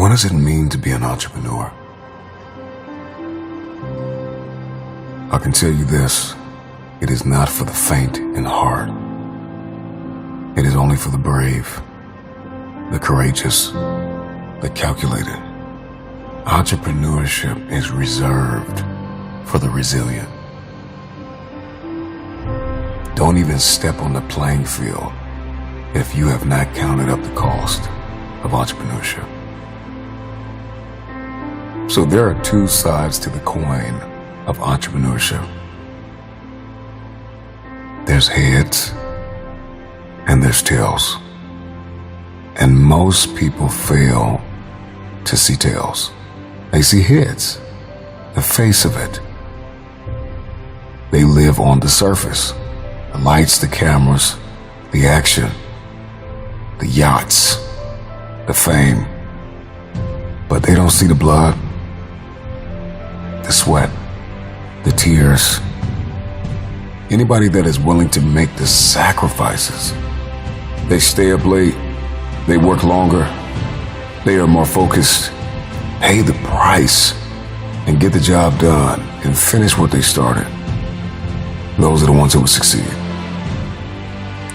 What does it mean to be an entrepreneur? I can tell you this, it is not for the faint in heart. It is only for the brave, the courageous, the calculated. Entrepreneurship is reserved for the resilient. Don't even step on the playing field if you have not counted up the cost of entrepreneurship. So there are two sides to the coin of entrepreneurship. There's heads and there's tails. And most people fail to see tails. They see heads, the face of it. They live on the surface, the lights, the cameras, the action, the yachts, the fame. But they don't see the blood, the sweat, the tears. Anybody that is willing to make the sacrifices. They stay up late, they work longer, they are more focused, pay the price, and get the job done and finish what they started. Those are the ones who will succeed.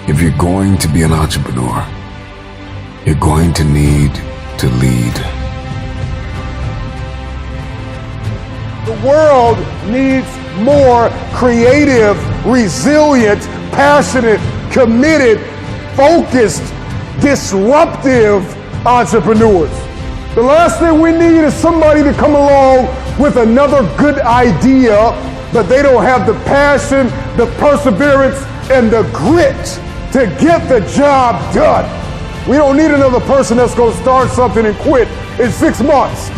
If you're going to be an entrepreneur, you're going to need to lead. The world needs more creative, resilient, passionate, committed, focused, disruptive entrepreneurs. The last thing we need is somebody to come along with another good idea, but they don't have the passion, the perseverance, and the grit to get the job done. We don't need another person that's going to start something and quit in 6 months.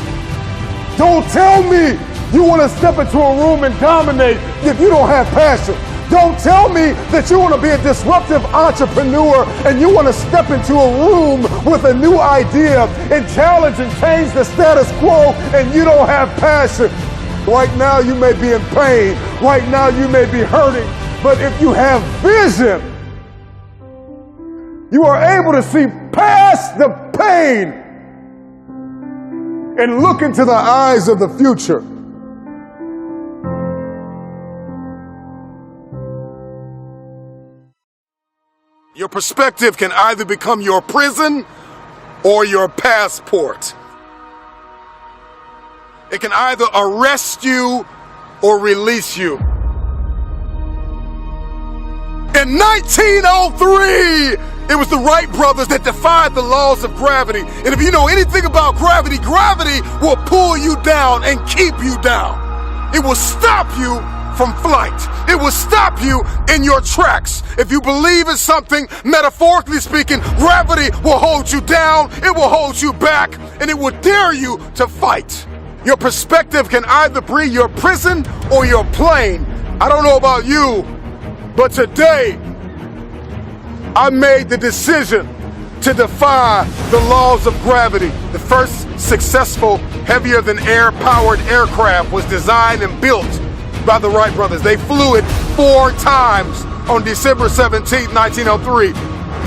Don't tell me you want to step into a room and dominate if you don't have passion. Don't tell me that you want to be a disruptive entrepreneur and you want to step into a room with a new idea and challenge and change the status quo and you don't have passion. Right now you may be in pain. Right now you may be hurting. But if you have vision, you are able to see past the pain and look into the eyes of the future. Your perspective can either become your prison or your passport. It can either arrest you or release you. In 1903, it was the Wright brothers that defied the laws of gravity. And if you know anything about gravity, gravity will pull you down and keep you down. It will stop you from flight. It will stop you in your tracks. If you believe in something, metaphorically speaking, gravity will hold you down, it will hold you back, and it will dare you to fight. Your perspective can either be your prison or your plane. I don't know about you, but today I made the decision to defy the laws of gravity. The first successful heavier than air powered aircraft was designed and built by the Wright brothers. They flew it 4 times on December 17, 1903,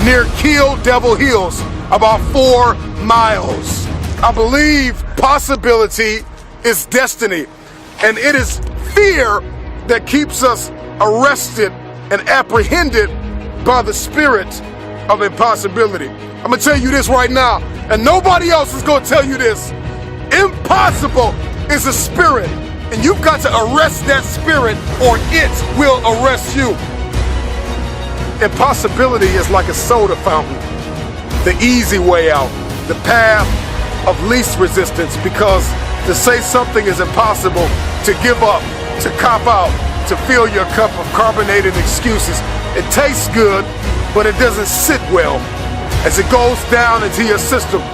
near Kill Devil Hills, about 4 miles. I believe possibility is destiny, and it is fear that keeps us arrested and apprehended by the spirit of impossibility. I'm gonna tell you this right now, and nobody else is gonna tell you this. Impossible is a spirit. And you've got to arrest that spirit or it will arrest you. Impossibility is like a soda fountain. The easy way out, the path of least resistance, because to say something is impossible, to give up, to cop out, to fill your cup of carbonated excuses. It tastes good, but it doesn't sit well as it goes down into your system.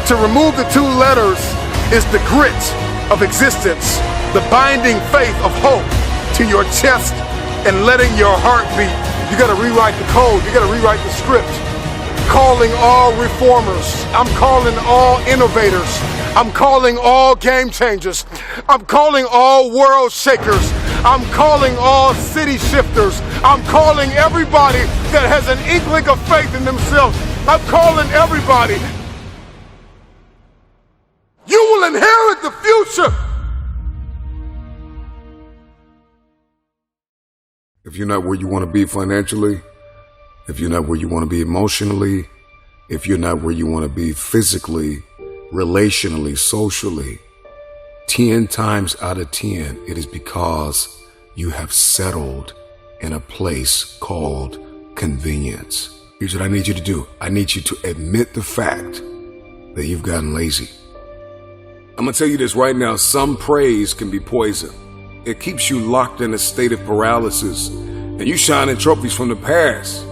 To remove the 2 letters is the grit of existence, the binding faith of hope to your chest and letting your heart beat. You gotta rewrite the code, you gotta rewrite the script. Calling all reformers, I'm calling all innovators, I'm calling all game changers, I'm calling all world shakers, I'm calling all city shifters, I'm calling everybody that has an inkling of faith in themselves, I'm calling everybody inherit the future. If you're not where you want to be financially, if you're not where you want to be emotionally, if you're not where you want to be physically, relationally, socially, 10 times out of 10, it is because you have settled in a place called convenience. Here's what I need you to do. I need you to admit the fact that you've gotten lazy. I'm going to tell you this right now. Some praise can be poison. It keeps you locked in a state of paralysis, and you shining trophies from the past.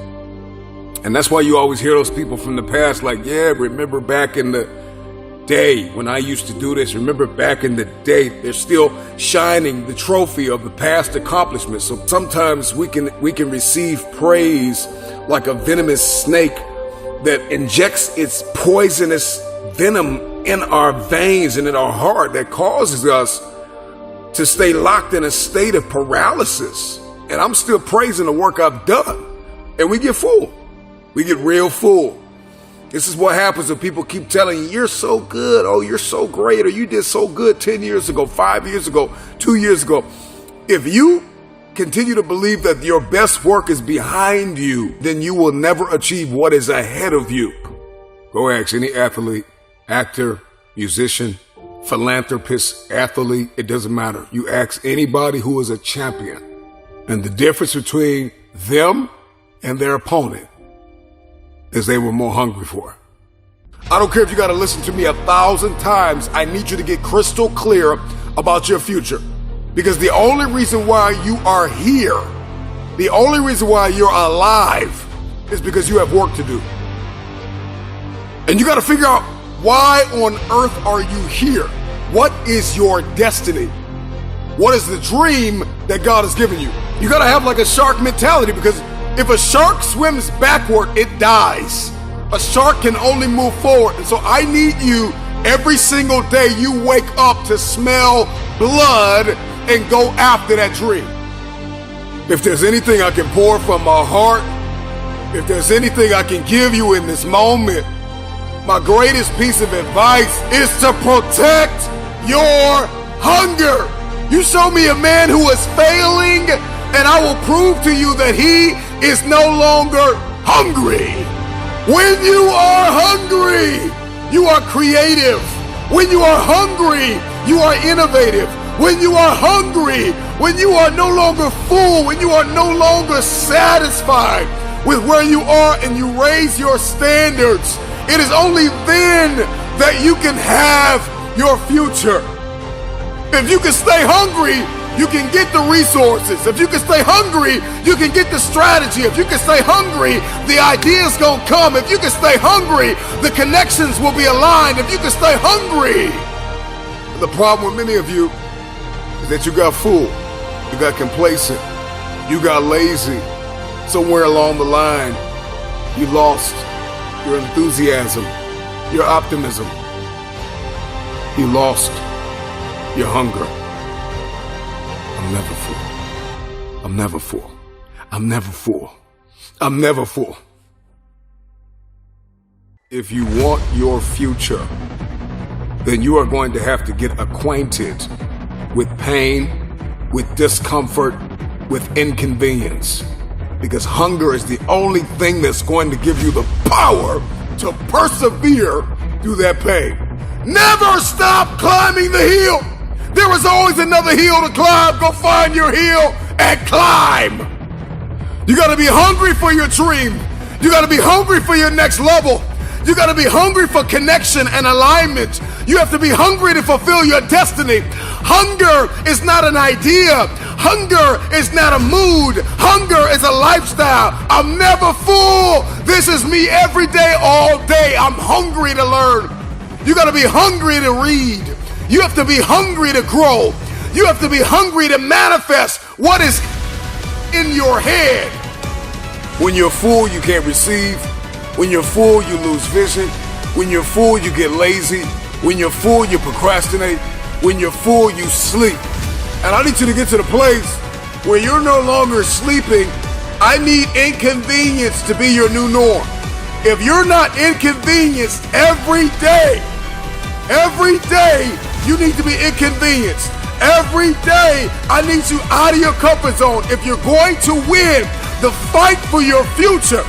And that's why you always hear those people from the past like, yeah, remember back in the day when I used to do this. Remember back in the day. They're still shining the trophy of the past accomplishments. So sometimes we can receive praise like a venomous snake that injects its poisonous venom in our veins and in our heart that causes us to stay locked in a state of paralysis. And I'm still praising the work I've done. And we get full. We get real full. This is what happens when people keep telling you, you're so good, oh, you're so great, or you did so good 10 years ago, 5 years ago, 2 years ago. If you continue to believe that your best work is behind you, then you will never achieve what is ahead of you. Go ask any athlete, actor, musician, philanthropist, athlete, it doesn't matter. You ask anybody who is a champion, and the difference between them and their opponent is they were more hungry for it. I don't care if you got to listen to me 1,000 times. I need you to get crystal clear about your future. Because the only reason why you are here, the only reason why you're alive is because you have work to do. And you got to figure out, why on earth are you here? What is your destiny? What is the dream that God has given you? You got to have like a shark mentality, because if a shark swims backward, it dies. A shark can only move forward. And so I need you every single day you wake up to smell blood and go after that dream. If there's anything I can pour from my heart, if there's anything I can give you in this moment, my greatest piece of advice is to protect your hunger. You show me a man who is failing, and I will prove to you that he is no longer hungry. When you are hungry, you are creative. When you are hungry, you are innovative. When you are hungry, when you are no longer full, when you are no longer satisfied with where you are and you raise your standards, it is only then that you can have your future. If you can stay hungry, you can get the resources. If you can stay hungry, you can get the strategy. If you can stay hungry, the ideas gonna come. If you can stay hungry, the connections will be aligned. If you can stay hungry. The problem with many of you is that you got full, you got complacent, you got lazy. Somewhere along the line, you lost your enthusiasm, your optimism. You lost your hunger. I'm never full. I'm never full. I'm never full. I'm never full. If you want your future, then you are going to have to get acquainted with pain, with discomfort, with inconvenience. Because hunger is the only thing that's going to give you the power to persevere through that pain. Never stop climbing the hill. There is always another hill to climb. Go find your hill and climb. You got to be hungry for your dream. You got to be hungry for your next level. You got to be hungry for connection and alignment. You have to be hungry to fulfill your destiny. Hunger is not an idea. Hunger is not a mood. Hunger is a lifestyle. I'm never full. This is me every day, all day. I'm hungry to learn. You got to be hungry to read. You have to be hungry to grow. You have to be hungry to manifest what is in your head. When you're full, you can't receive. When you're full, you lose vision. When you're full, you get lazy. When you're full, you procrastinate. When you're full, you sleep. And I need you to get to the place where you're no longer sleeping. I need inconvenience to be your new norm. If you're not inconvenienced every day, You need to be inconvenienced. Every day, I need you out of your comfort zone. If you're going to win the fight for your future,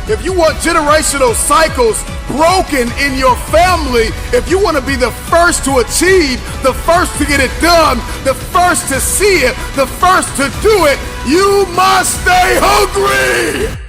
if you want generational cycles broken in your family, if you want to be the first to achieve, the first to get it done, the first to see it, the first to do it, you must stay hungry!